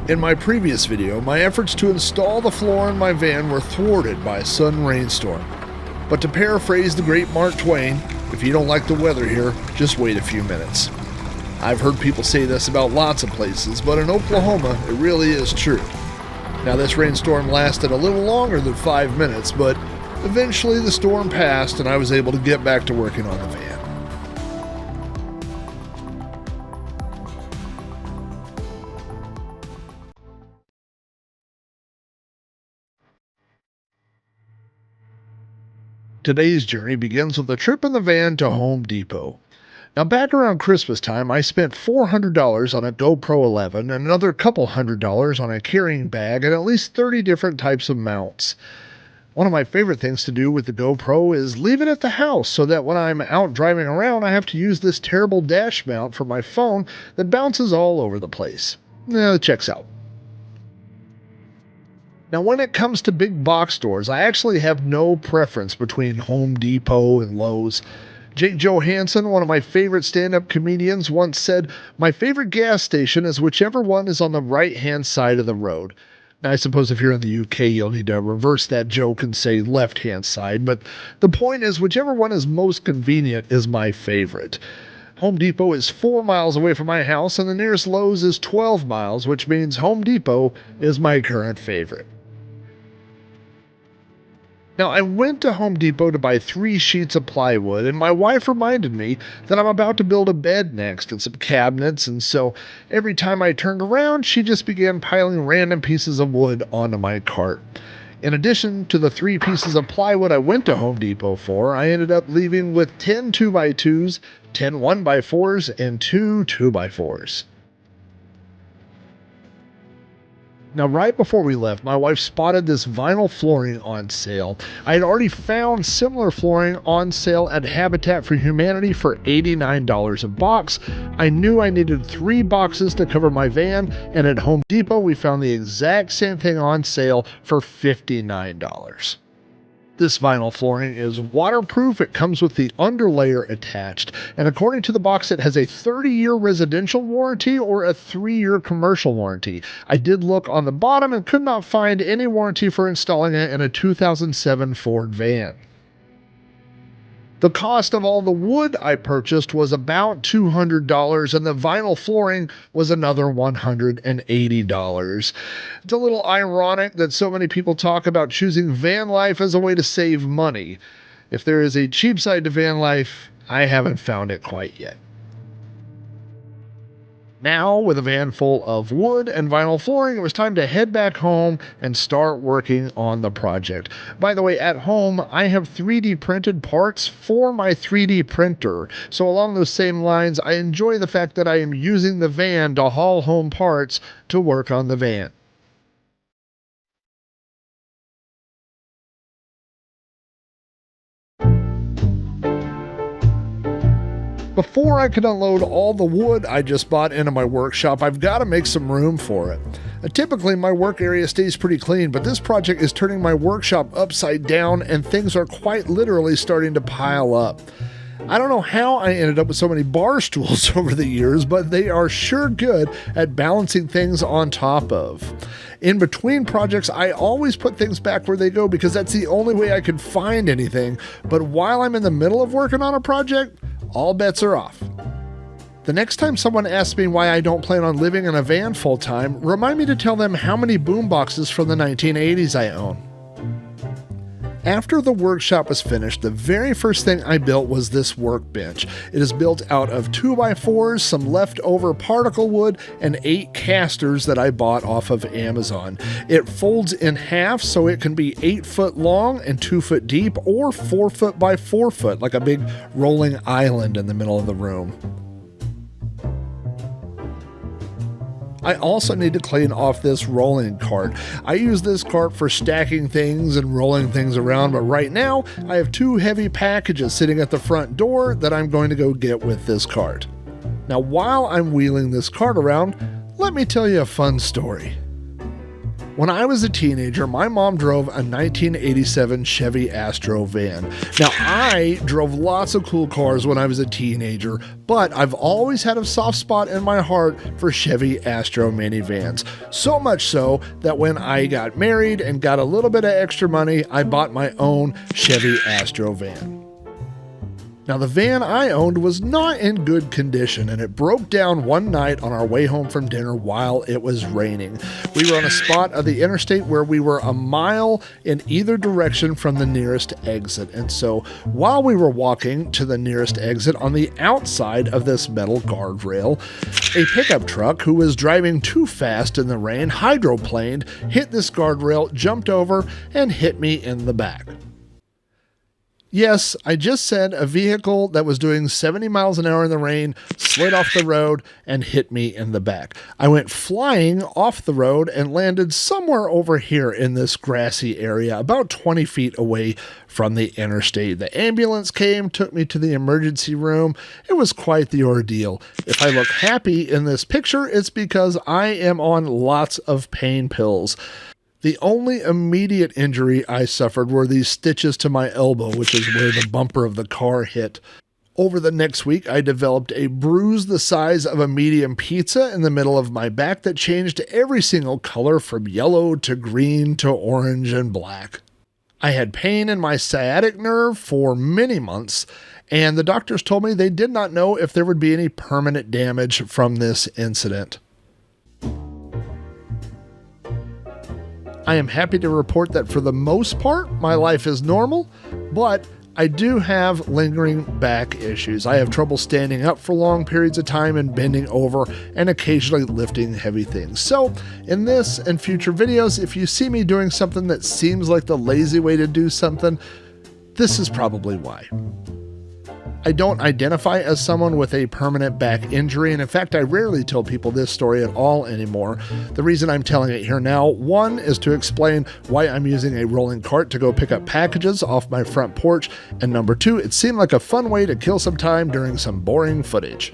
In my previous video, my efforts to install the floor in my van were thwarted by a sudden rainstorm. But to paraphrase the great Mark Twain, if you don't like the weather here, just wait a few minutes. I've heard people say this about lots of places, but in Oklahoma, it really is true. Now, this rainstorm lasted a little longer than 5 minutes, but eventually the storm passed and I was able to get back to working on the van. Today's journey begins with a trip in the van to Home Depot. Now, back around Christmas time, I spent $400 on a GoPro 11 and another couple $100 on a carrying bag and at least 30 different types of mounts. One of my favorite things to do with the GoPro is leave it at the house so that when I'm out driving around, I have to use this terrible dash mount for my phone that bounces all over the place. It checks out. Now, when it comes to big box stores, I actually have no preference between Home Depot and Lowe's. Jake Johansson, one of my favorite stand-up comedians, once said, "My favorite gas station is whichever one is on the right-hand side of the road." Now, I suppose if you're in the UK, you'll need to reverse that joke and say left-hand side, but the point is whichever one is most convenient is my favorite. Home Depot is 4 miles away from my house, and the nearest Lowe's is 12 miles, which means Home Depot is my current favorite. Now, I went to Home Depot to buy 3 sheets of plywood, and my wife reminded me that I'm about to build a bed next and some cabinets, and so every time I turned around, she just began piling random pieces of wood onto my cart. In addition to the 3 pieces of plywood I went to Home Depot for, I ended up leaving with 10 2x2s, 10 1x4s, and 2 2x4s. Now, right before we left, my wife spotted this vinyl flooring on sale. I had already found similar flooring on sale at Habitat for Humanity for $89 a box. I knew I needed 3 boxes to cover my van, and at Home Depot we found the exact same thing on sale for $59. This vinyl flooring is waterproof, it comes with the underlayer attached, and according to the box it has a 30-year residential warranty or a 3-year commercial warranty. I did look on the bottom and could not find any warranty for installing it in a 2007 Ford van. The cost of all the wood I purchased was about $200, and the vinyl flooring was another $180. It's a little ironic that so many people talk about choosing van life as a way to save money. If there is a cheap side to van life, I haven't found it quite yet. Now, with a van full of wood and vinyl flooring, it was time to head back home and start working on the project. By the way, at home, I have 3D printed parts for my 3D printer. So along those same lines, I enjoy the fact that I am using the van to haul home parts to work on the van. Before I can unload all the wood I just bought into my workshop, I've got to make some room for it. Typically, my work area stays pretty clean, but this project is turning my workshop upside down and things are quite literally starting to pile up. I don't know how I ended up with so many bar stools over the years, but they are sure good at balancing things on top of. In between projects, I always put things back where they go because that's the only way I could find anything, but while I'm in the middle of working on a project, all bets are off. The next time someone asks me why I don't plan on living in a van full time, remind me to tell them how many boomboxes from the 1980s I own. After the workshop was finished, the very first thing I built was this workbench. It is built out of 2x4s, some leftover particle wood, and 8 casters that I bought off of Amazon. It folds in half so it can be 8 foot long and 2 foot deep, or 4 foot by 4 foot, like a big rolling island in the middle of the room. I also need to clean off this rolling cart. I use this cart for stacking things and rolling things around, but right now I have 2 heavy packages sitting at the front door that I'm going to go get with this cart. Now, while I'm wheeling this cart around, let me tell you a fun story. When I was a teenager, my mom drove a 1987 Chevy Astro van. Now, I drove lots of cool cars when I was a teenager, but I've always had a soft spot in my heart for Chevy Astro minivans. So much so that when I got married and got a little bit of extra money, I bought my own Chevy Astro van. Now, the van I owned was not in good condition, and it broke down one night on our way home from dinner while it was raining. We were on a spot of the interstate where we were a mile in either direction from the nearest exit. And so while we were walking to the nearest exit on the outside of this metal guardrail, a pickup truck who was driving too fast in the rain hydroplaned, hit this guardrail, jumped over, and hit me in the back. Yes, I just said a vehicle that was doing 70 miles an hour in the rain slid off the road and hit me in the back. I went flying off the road and landed somewhere over here in this grassy area, about 20 feet away from the interstate. The ambulance came, took me to the emergency room. It was quite the ordeal. If I look happy in this picture, it's because I am on lots of pain pills. The only immediate injury I suffered were these stitches to my elbow, which is where the bumper of the car hit. Over the next week, I developed a bruise the size of a medium pizza in the middle of my back that changed every single color from yellow to green to orange and black. I had pain in my sciatic nerve for many months, and the doctors told me they did not know if there would be any permanent damage from this incident. I am happy to report that for the most part, my life is normal, but I do have lingering back issues. I have trouble standing up for long periods of time and bending over and occasionally lifting heavy things. So in this and future videos, if you see me doing something that seems like the lazy way to do something, this is probably why. I don't identify as someone with a permanent back injury, and in fact, I rarely tell people this story at all anymore. The reason I'm telling it here now, one, is to explain why I'm using a rolling cart to go pick up packages off my front porch, and number two, it seemed like a fun way to kill some time during some boring footage.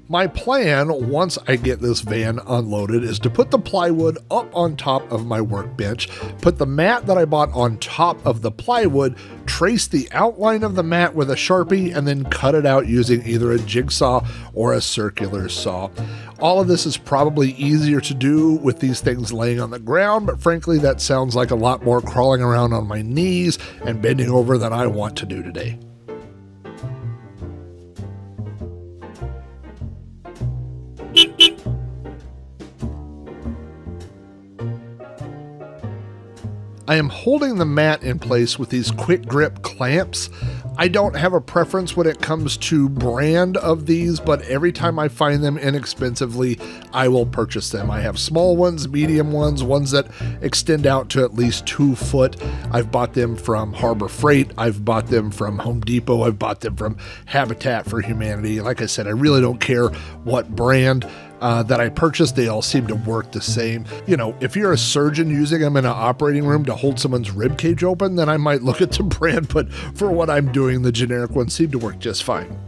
My plan, once I get this van unloaded, is to put the plywood up on top of my workbench, put the mat that I bought on top of the plywood, trace the outline of the mat with a Sharpie, and then cut it out using either a jigsaw or a circular saw. All of this is probably easier to do with these things laying on the ground, but frankly, that sounds like a lot more crawling around on my knees and bending over than I want to do today. I am holding the mat in place with these quick grip clamps. I don't have a preference when it comes to brand of these, but every time I find them inexpensively, I will purchase them. I have small ones, medium ones, ones that extend out to at least 2 foot. I've bought them from Harbor Freight. I've bought them from Home Depot. I've bought them from Habitat for Humanity. Like I said, I really don't care what brand that I purchased. They all seem to work the same. You know, if you're a surgeon using them in an operating room to hold someone's rib cage open, then I might look at the brand, but for what I'm doing, the generic ones seem to work just fine.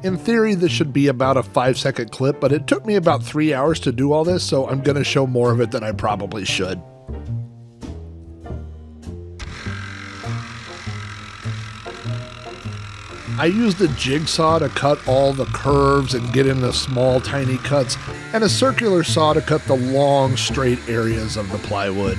In theory, this should be about a 5-second clip, but it took me about 3 hours to do all this, so I'm going to show more of it than I probably should. I used a jigsaw to cut all the curves and get in the small, tiny cuts, and a circular saw to cut the long, straight areas of the plywood.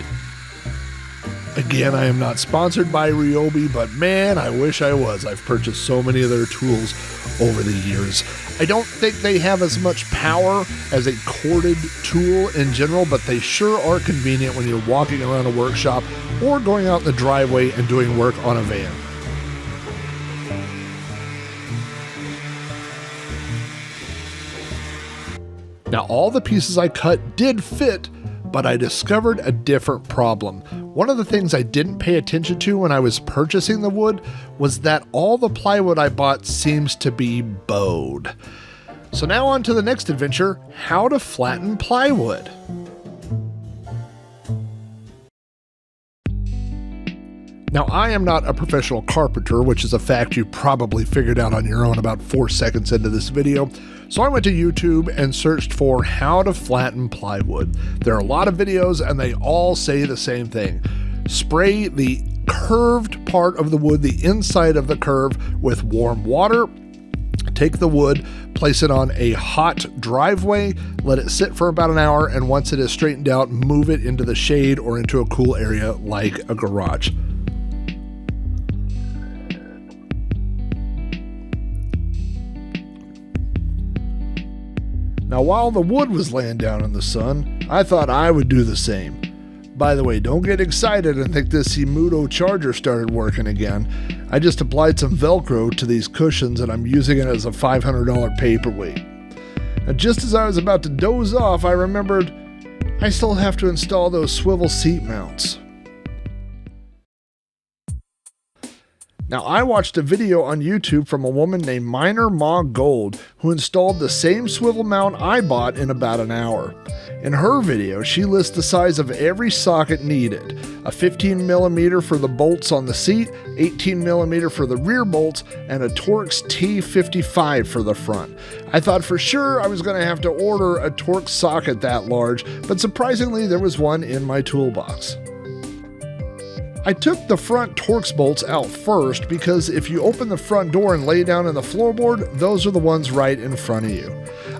Again, I am not sponsored by Ryobi, but man, I wish I was. I've purchased so many of their tools over the years. I don't think they have as much power as a corded tool in general, but they sure are convenient when you're walking around a workshop or going out in the driveway and doing work on a van. Now, all the pieces I cut did fit, but I discovered a different problem. One of the things I didn't pay attention to when I was purchasing the wood was that all the plywood I bought seems to be bowed. So now on to the next adventure, how to flatten plywood. Now, I am not a professional carpenter, which is a fact you probably figured out on your own about 4 seconds into this video. So I went to YouTube and searched for how to flatten plywood. There are a lot of videos and they all say the same thing. Spray the curved part of the wood, the inside of the curve, with warm water. Take the wood, place it on a hot driveway, let it sit for about an hour, and once it is straightened out, move it into the shade or into a cool area like a garage. Now, while the wood was laying down in the sun, I thought I would do the same. By the way, don't get excited and think this Himudo charger started working again. I just applied some Velcro to these cushions and I'm using it as a $500 paperweight. And just as I was about to doze off, I remembered I still have to install those swivel seat mounts. Now, I watched a video on YouTube from a woman named Miner Ma Gold who installed the same swivel mount I bought in about an hour. In her video, she lists the size of every socket needed: a 15mm for the bolts on the seat, 18mm for the rear bolts, and a Torx T55 for the front. I thought for sure I was going to have to order a Torx socket that large, but surprisingly there was one in my toolbox. I took the front Torx bolts out first because if you open the front door and lay down in the floorboard, those are the ones right in front of you.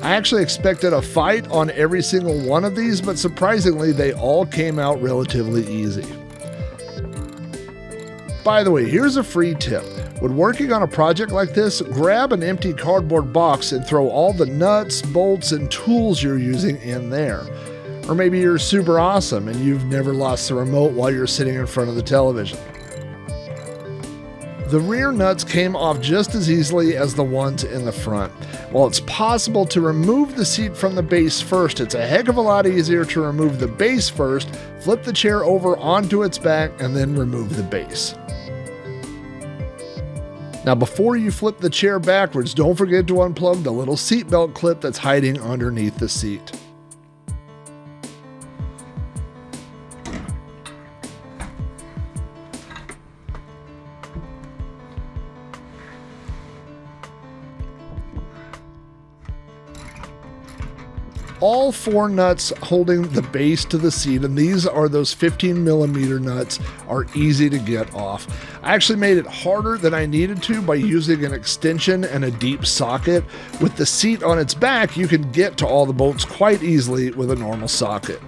I actually expected a fight on every single one of these, but surprisingly they all came out relatively easy. By the way, here's a free tip. When working on a project like this, grab an empty cardboard box and throw all the nuts, bolts, and tools you're using in there. Or maybe you're super awesome and you've never lost the remote while you're sitting in front of the television. The rear nuts came off just as easily as the ones in the front. While it's possible to remove the seat from the base first, it's a heck of a lot easier to remove the base first, flip the chair over onto its back, and then remove the base. Now, before you flip the chair backwards, don't forget to unplug the little seatbelt clip that's hiding underneath the seat. All 4 nuts holding the base to the seat, and these are those 15mm nuts, are easy to get off. I actually made it harder than I needed to by using an extension and a deep socket. With the seat on its back, you can get to all the bolts quite easily with a normal socket.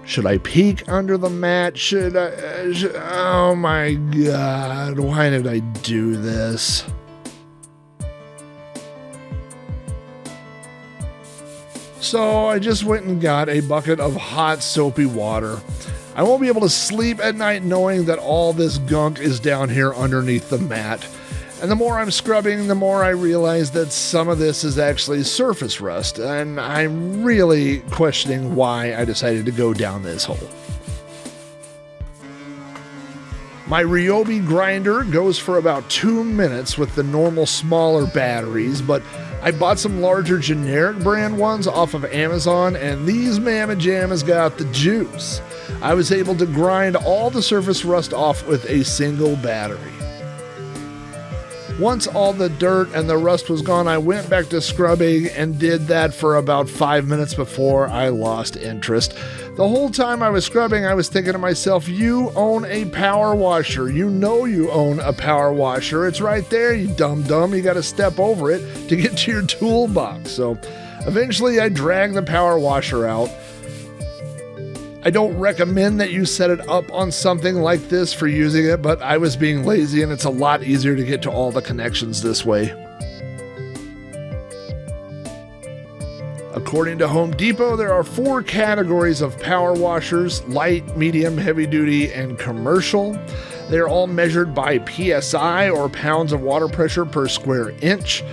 Should I peek under the mat? Oh my God, why did I do this? So I just went and got a bucket of hot soapy water. I won't be able to sleep at night knowing that all this gunk is down here underneath the mat. And the more I'm scrubbing, the more I realize that some of this is actually surface rust, and I'm really questioning why I decided to go down this hole. My Ryobi grinder goes for about 2 minutes with the normal smaller batteries, but I bought some larger generic brand ones off of Amazon, and these mamma jammas got the juice. I was able to grind all the surface rust off with a single battery. Once all the dirt and the rust was gone, I went back to scrubbing and did that for about 5 minutes before I lost interest. The whole time I was scrubbing, I was thinking to myself, you own a power washer. You know you own a power washer. It's right there, you dum-dum. You got to step over it to get to your toolbox. So eventually I dragged the power washer out. I don't recommend that you set it up on something like this for using it, but I was being lazy and it's a lot easier to get to all the connections this way. According to Home Depot, there are 4 categories of power washers: light, medium, heavy duty, and commercial. They are all measured by PSI, or pounds of water pressure per square inch.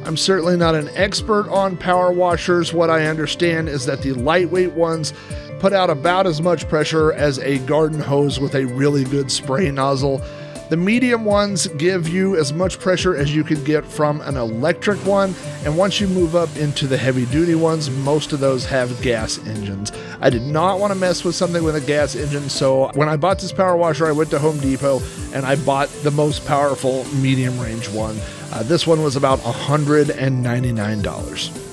I'm certainly not an expert on power washers. What I understand is that the lightweight ones put out about as much pressure as a garden hose with a really good spray nozzle. The medium ones give you as much pressure as you could get from an electric one, and once you move up into the heavy duty ones, most of those have gas engines. I did not want to mess with something with a gas engine, so when I bought this power washer, I went to Home Depot and I bought the most powerful medium range one. This one was about $199.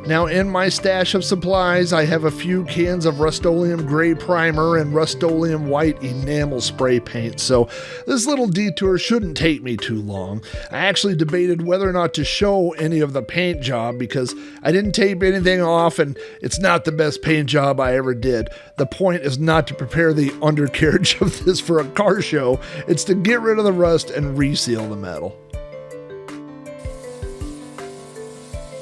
Now, in my stash of supplies, I have a few cans of Rust-Oleum gray primer and Rust-Oleum white enamel spray paint, so this little detour shouldn't take me too long. I actually debated whether or not to show any of the paint job because I didn't tape anything off and it's not the best paint job I ever did. The point is not to prepare the undercarriage of this for a car show, it's to get rid of the rust and reseal the metal.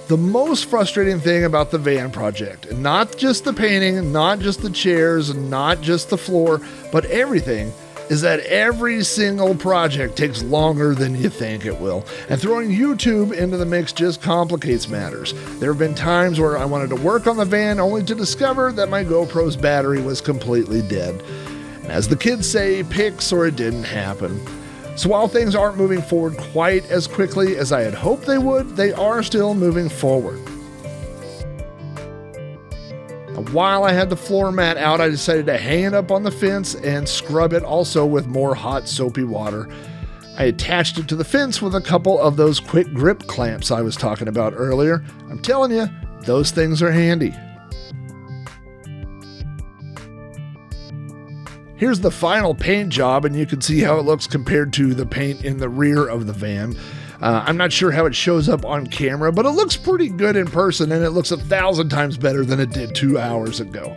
The most frustrating thing about the van project, and not just the painting, not just the chairs, not just the floor, but everything, is that every single project takes longer than you think it will. And throwing YouTube into the mix just complicates matters. There have been times where I wanted to work on the van only to discover that my GoPro's battery was completely dead. And as the kids say, pics or it didn't happen. So while things aren't moving forward quite as quickly as I had hoped they would, they are still moving forward. Now, while I had the floor mat out, I decided to hang it up on the fence and scrub it also with more hot soapy water. I attached it to the fence with a couple of those quick grip clamps I was talking about earlier. I'm telling you, those things are handy. Here's the final paint job, and you can see how it looks compared to the paint in the rear of the van. I'm not sure how it shows up on camera, but it looks pretty good in person, and it looks 1,000 times better than it did 2 hours ago.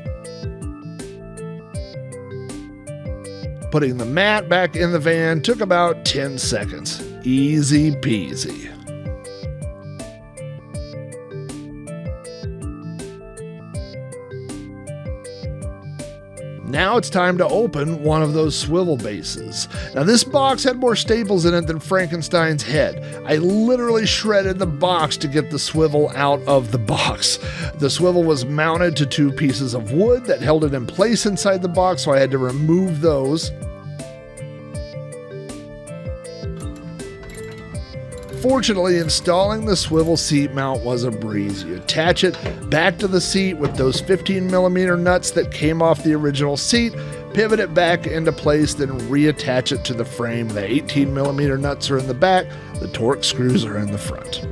Putting the mat back in the van took about 10 seconds. Easy peasy. Now it's time to open one of those swivel bases. Now this box had more staples in it than Frankenstein's head. I literally shredded the box to get the swivel out of the box. The swivel was mounted to 2 pieces of wood that held it in place inside the box, so I had to remove those. Fortunately, installing the swivel seat mount was a breeze. You attach it back to the seat with those 15mm nuts that came off the original seat, pivot it back into place, then reattach it to the frame. The 18mm nuts are in the back, the torque screws are in the front.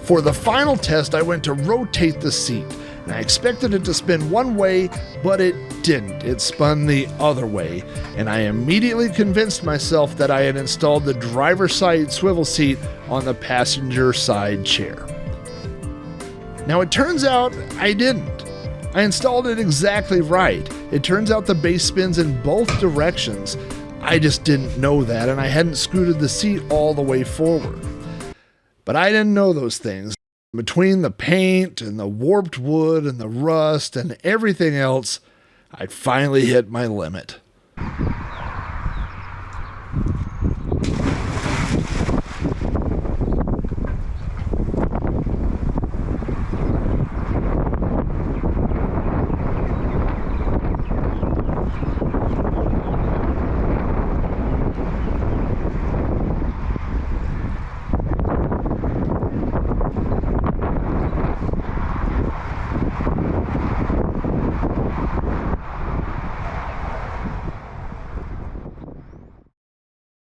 For the final test, I went to rotate the seat. And I expected it to spin one way, but it didn't. It spun the other way, and I immediately convinced myself that I had installed the driver's side swivel seat on the passenger side chair. Now it turns out I didn't. I installed it exactly right. It turns out the base spins in both directions. I just didn't know that, and I hadn't scooted the seat all the way forward. But I didn't know those things. Between the paint and the warped wood and the rust and everything else, I'd finally hit my limit.